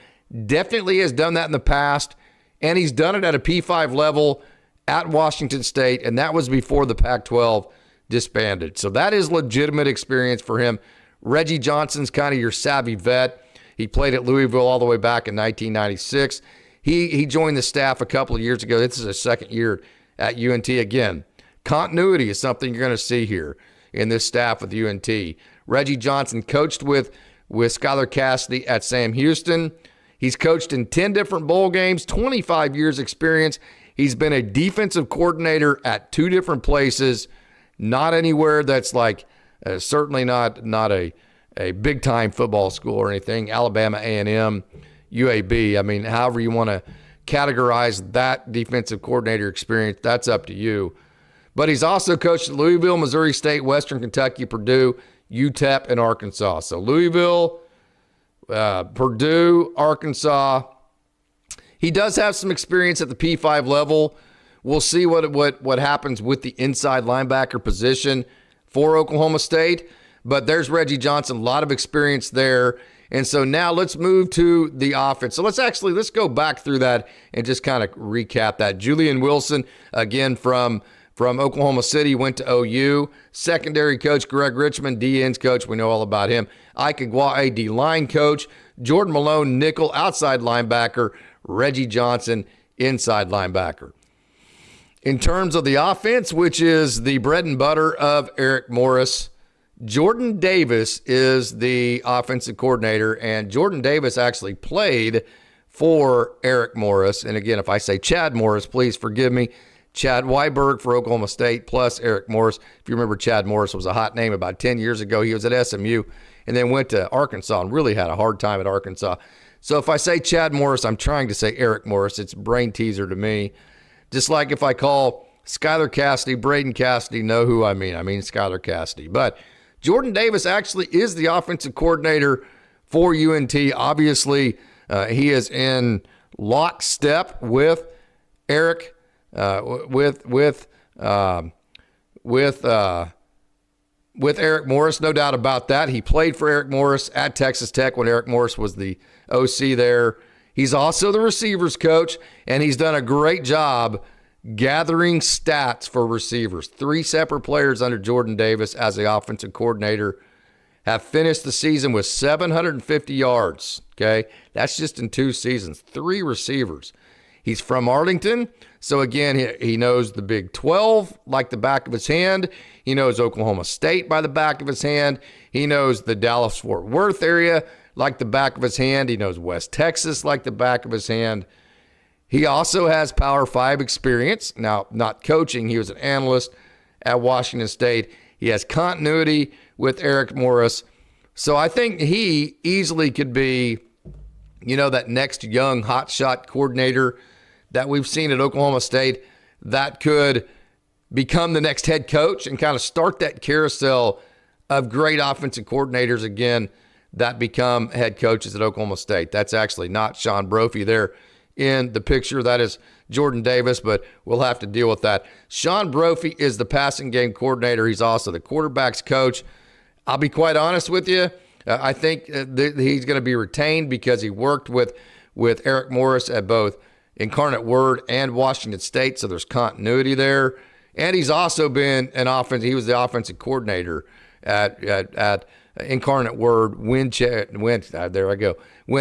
definitely has done that in the past. and he's done it at a P5 level at Washington State, and that was before the Pac-12 disbanded. So that is legitimate experience for him. Reggie Johnson's kind of your savvy vet. He played at Louisville all the way back in 1996. He joined the staff a couple of years ago. This is his second year at UNT. Again, continuity is something you're going to see here in this staff with UNT. Reggie Johnson coached with Skylar Cassidy at Sam Houston. He's coached in 10 different bowl games, 25 years experience. He's been a defensive coordinator at 2 different places, not anywhere that's like certainly not a big-time football school or anything, Alabama A&M, UAB. I mean, however you want to categorize that defensive coordinator experience, that's up to you. But he's also coached at Louisville, Missouri State, Western Kentucky, Purdue, UTEP, and Arkansas. So Louisville, Purdue, Arkansas. He does have some experience at the P5 level. We'll see what happens with the inside linebacker position for Oklahoma State. But there's Reggie Johnson, a lot of experience there. And so now let's move to the offense. So let's go back through that and just kind of recap that. Julian Wilson, again, from Oklahoma City, went to OU. Secondary coach Greg Richmond, D-ends coach, we know all about him. Ike Agwae, D-line coach. Jordan Malone, nickel, outside linebacker. Reggie Johnson, inside linebacker. In terms of the offense, which is the bread and butter of Eric Morris, Jordan Davis is the offensive coordinator, and Jordan Davis actually played for Eric Morris. And again, if I say Chad Morris, please forgive me. Chad Weiberg for Oklahoma State plus Eric Morris. If you remember, Chad Morris was a hot name about 10 years ago. He was at SMU and then went to Arkansas and really had a hard time at Arkansas. So if I say Chad Morris, I'm trying to say Eric Morris. It's a brain teaser to me. Just like if I call Skylar Cassidy, Braden Cassidy, know who I mean. I mean Skylar Cassidy. But Jordan Davis actually is the offensive coordinator for UNT. Obviously, he is in lockstep with Eric, with Eric Morris, no doubt about that. He played for Eric Morris at Texas Tech when Eric Morris was the OC there. He's also the receivers coach, and he's done a great job gathering stats for receivers. 3 separate players under Jordan Davis as the offensive coordinator have finished the season with 750 yards, okay? That's just in 2 seasons. 3 receivers. He's from Arlington, so again, he knows the Big 12 like the back of his hand. He knows Oklahoma State by the back of his hand. He knows the Dallas-Fort Worth area like the back of his hand. He knows West Texas like the back of his hand. He also has Power 5 experience. Now, not coaching. He was an analyst at Washington State. He has continuity with Eric Morris. So I think he easily could be, that next young hotshot coordinator that we've seen at Oklahoma State that could become the next head coach and kind of start that carousel of great offensive coordinators again that become head coaches at Oklahoma State. That's actually not Sean Brophy there in the picture. That is Jordan Davis, but we'll have to deal with that. Sean Brophy is the passing game coordinator. He's also the quarterback's coach. I'll be quite honest with you. I think he's going to be retained because he worked with Eric Morris at both Incarnate Word and Washington State, so there's continuity there. And he's also been he was the offensive coordinator at Incarnate Word when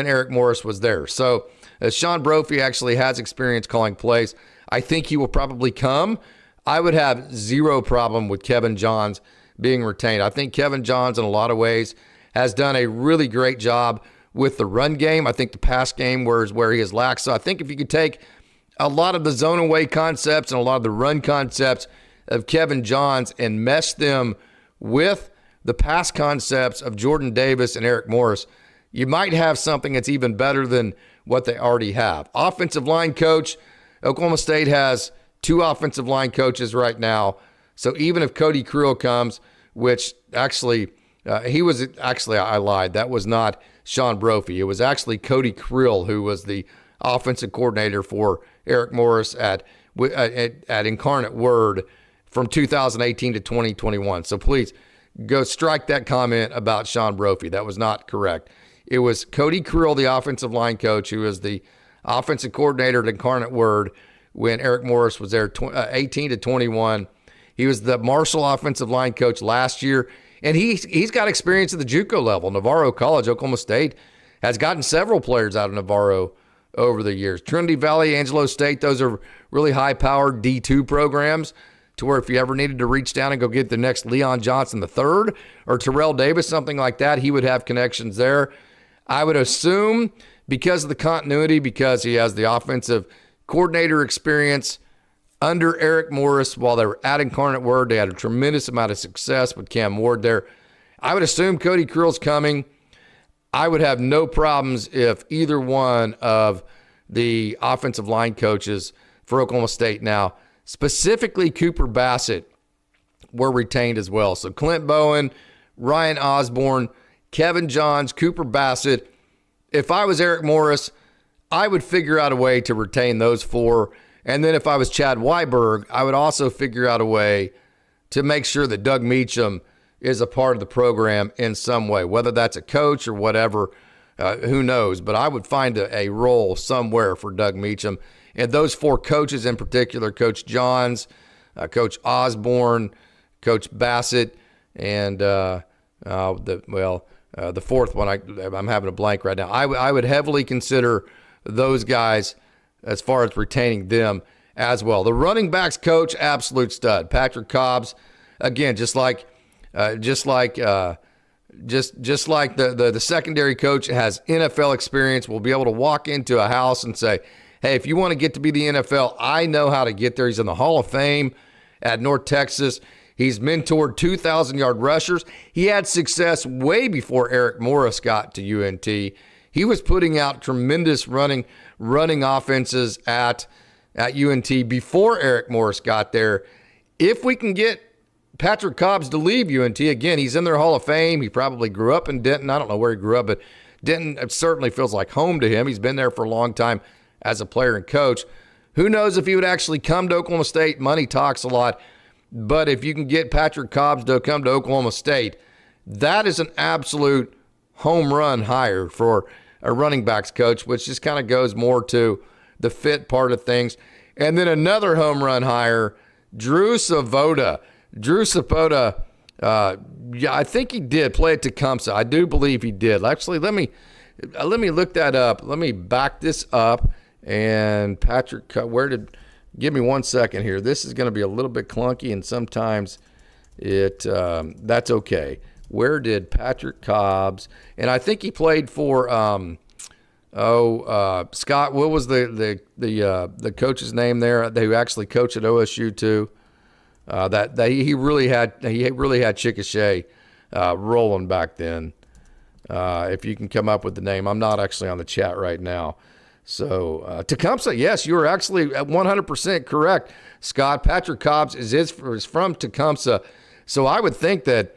Eric Morris was there. So Sean Brophy actually has experience calling plays. I think he will probably come. I would have zero problem with Kevin Johns being retained. I think Kevin Johns, in a lot of ways, has done a really great job with the run game. I think the pass game is where he is lax. So I think if you could take a lot of the zone away concepts and a lot of the run concepts of Kevin Johns and mesh them with the pass concepts of Jordan Davis and Eric Morris, you might have something that's even better than what they already have. Offensive line coach, Oklahoma State has 2 offensive line coaches right now. So even if Cody Creel comes, which actually I lied. That was not Sean Brophy. It was actually Cody Creel who was the offensive coordinator for Eric Morris at Incarnate Word from 2018 to 2021. So please go strike that comment about Sean Brophy. That was not correct. It was Cody Creel, the offensive line coach, who is the offensive coordinator at Incarnate Word when Eric Morris was there, 18 to 21. He was the Marshall offensive line coach last year, and he's got experience at the JUCO level. Navarro College, Oklahoma State, has gotten several players out of Navarro over the years. Trinity Valley, Angelo State, those are really high-powered D2 programs to where if you ever needed to reach down and go get the next Leon Johnson III or Terrell Davis, something like that, he would have connections there. I would assume because of the continuity, because he has the offensive coordinator experience under Eric Morris while they were at Incarnate Word, they had a tremendous amount of success with Cam Ward there. I would assume Cody Crewell's coming. I would have no problems if either one of the offensive line coaches for Oklahoma State now, specifically Cooper Bassett, were retained as well. So Clint Bowen, Ryan Osborne, Kevin Johns, Cooper Bassett. If I was Eric Morris, I would figure out a way to retain those four. And then if I was Chad Weiberg, I would also figure out a way to make sure that Doug Meacham is a part of the program in some way, whether that's a coach or whatever, who knows. But I would find a role somewhere for Doug Meacham. And those four coaches in particular, Coach Johns, Coach Osborne, Coach Bassett, and the fourth one, I'm having a blank right now. I would heavily consider those guys as far as retaining them as well. The running backs coach, absolute stud. Patrick Cobbs, again, just like the secondary coach has NFL experience, will be able to walk into a house and say, hey, if you want to get to be the NFL, I know how to get there. He's in the Hall of Fame at North Texas. He's mentored 2,000-yard rushers. He had success way before Eric Morris got to UNT. He was putting out tremendous running offenses at UNT before Eric Morris got there. If we can get Patrick Cobbs to leave UNT, again, he's in their Hall of Fame. He probably grew up in Denton. I don't know where he grew up, but Denton, it certainly feels like home to him. He's been there for a long time as a player and coach. Who knows if he would actually come to Oklahoma State? Money talks a lot. But if you can get Patrick Cobbs to come to Oklahoma State, that is an absolute home run hire for a running backs coach, which just kind of goes more to the fit part of things. And then another home run hire, Drew Savoda. Drew Savoda, I think he did play at Tecumseh. I do believe he did. Actually, let me look that up. Let me back this up. And Patrick, give me 1 second here. This is going to be a little bit clunky, and sometimes that's okay. Where did Patrick Cobbs, and I think he played for Scott. What was the coach's name there? Who actually coached at OSU too? That he really had Chickasha rolling back then. If you can come up with the name, I'm not actually on the chat right now. So Tecumseh, yes, you were actually 100% correct, Scott. Patrick Cobbs is from Tecumseh, so I would think that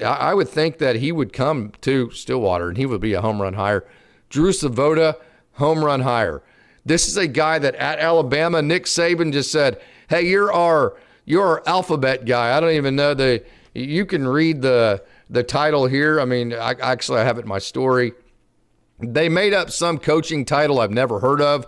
I would think that he would come to Stillwater and he would be a home run hire. Drew Savoda, home run hire. This is a guy that at Alabama, Nick Saban just said, "Hey, you're our alphabet guy." I don't even know you can read the title here. I mean, I have it in my story. They made up some coaching title I've never heard of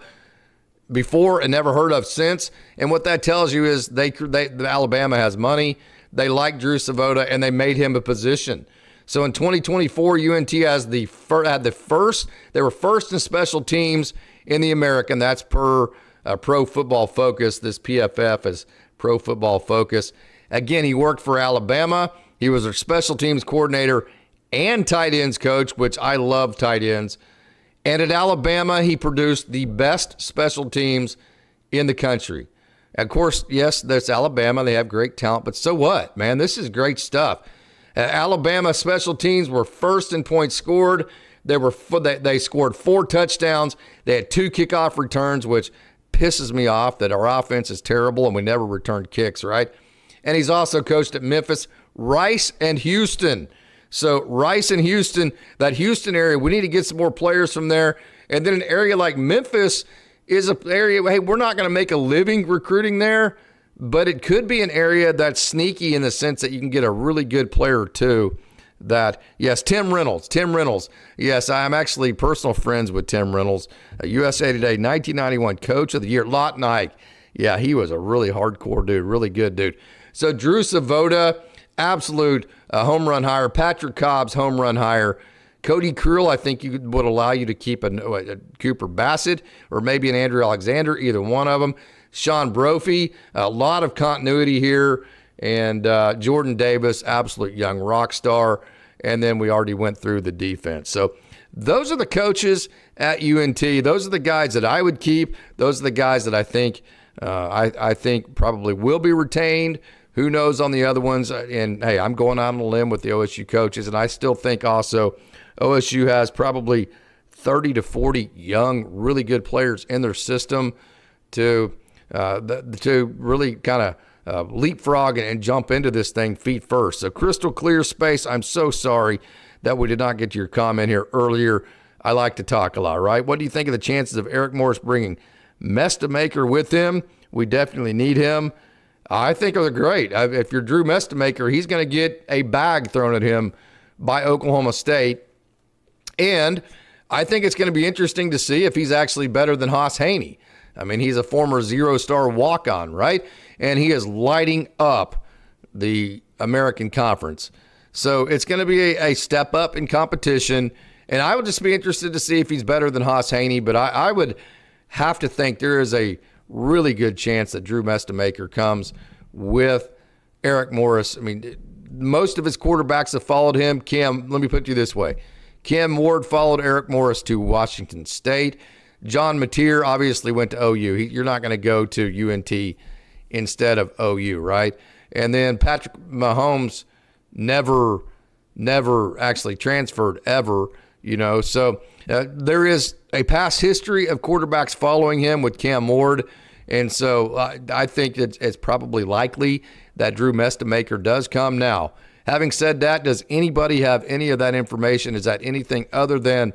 before and never heard of since. And what that tells you is Alabama has money. They like Drew Savoda, and they made him a position. So in 2024, UNT had the first. They were first in special teams in the American. That's per Pro Football Focus. This PFF is Pro Football Focus. Again, he worked for Alabama. He was their special teams coordinator and tight ends coach, which I love tight ends. And at Alabama, he produced the best special teams in the country. Of course, yes, that's Alabama. They have great talent, but so what, man? This is great stuff. Alabama special teams were first in points scored. They scored 4 touchdowns. They had 2 kickoff returns, which pisses me off that our offense is terrible and we never returned kicks, right? And he's also coached at Memphis, Rice, and Houston. So Rice and Houston, that Houston area, we need to get some more players from there. And then an area like Memphis is an area, hey, we're not going to make a living recruiting there, but it could be an area that's sneaky in the sense that you can get a really good player or two that, yes, Tim Reynolds. Yes, I'm actually personal friends with Tim Reynolds, a USA Today 1991 Coach of the Year. Lot Nike. Yeah, he was a really hardcore dude, really good dude. So Drew Savoda, absolute home run hire. Patrick Cobb's home run hire. Cody Creel, I think would allow you to keep a Cooper Bassett or maybe an Andrew Alexander, either one of them. Sean Brophy, a lot of continuity here. And Jordan Davis, absolute young rock star. And then we already went through the defense. So those are the coaches at UNT. Those are the guys that I would keep. Those are the guys that I think I think probably will be retained. Who knows on the other ones? And, hey, I'm going out on a limb with the OSU coaches, and I still think also OSU has probably 30 to 40 young, really good players in their system to really kind of leapfrog and jump into this thing feet first. So crystal clear space. I'm so sorry that we did not get to your comment here earlier. I like to talk a lot, right? What do you think of the chances of Eric Morris bringing Mestamaker with him? We definitely need him. I think they're great. If you're Drew Mestamaker, he's going to get a bag thrown at him by Oklahoma State. And I think it's going to be interesting to see if he's actually better than Haas Haney. I mean, he's a former zero-star walk-on, right? And he is lighting up the American Conference. So it's going to be a step up in competition. And I would just be interested to see if he's better than Haas Haney. But I would have to think there is a really good chance that Drew Mestamaker comes with Eric Morris. I mean, most of his quarterbacks have followed him. Let me put it this way. Cam Ward followed Eric Morris to Washington State. John Mateer obviously went to OU. You're not going to go to UNT instead of OU, right? And then Patrick Mahomes never actually transferred ever, So there is a past history of quarterbacks following him with Cam Ward. And so I think it's probably likely that Drew Mestamaker does come. Now, having said that, does anybody have any of that information? Is that anything other than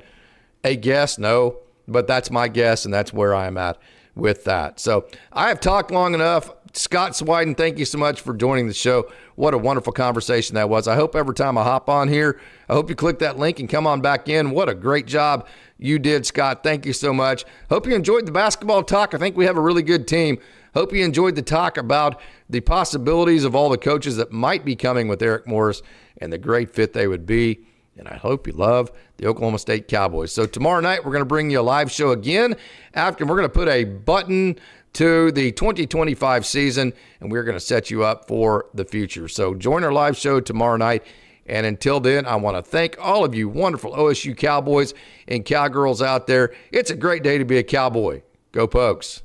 a guess? No, but that's my guess, and that's where I am at with that. So I have talked long enough. Scott Swiden, thank you so much for joining the show. What a wonderful conversation that was. I hope every time I hop on here, I hope you click that link and come on back in. What a great job you did, Scott. Thank you so much. Hope you enjoyed the basketball talk. I think we have a really good team. Hope you enjoyed the talk about the possibilities of all the coaches that might be coming with Eric Morris and the great fit they would be. And I hope you love the Oklahoma State Cowboys. So tomorrow night, we're going to bring you a live show again. After we're going to put a button to the 2025 season, and we're going to set you up for the future. So join our live show tomorrow night. And until then, I want to thank all of you wonderful OSU Cowboys and Cowgirls out there. It's a great day to be a Cowboy. Go Pokes.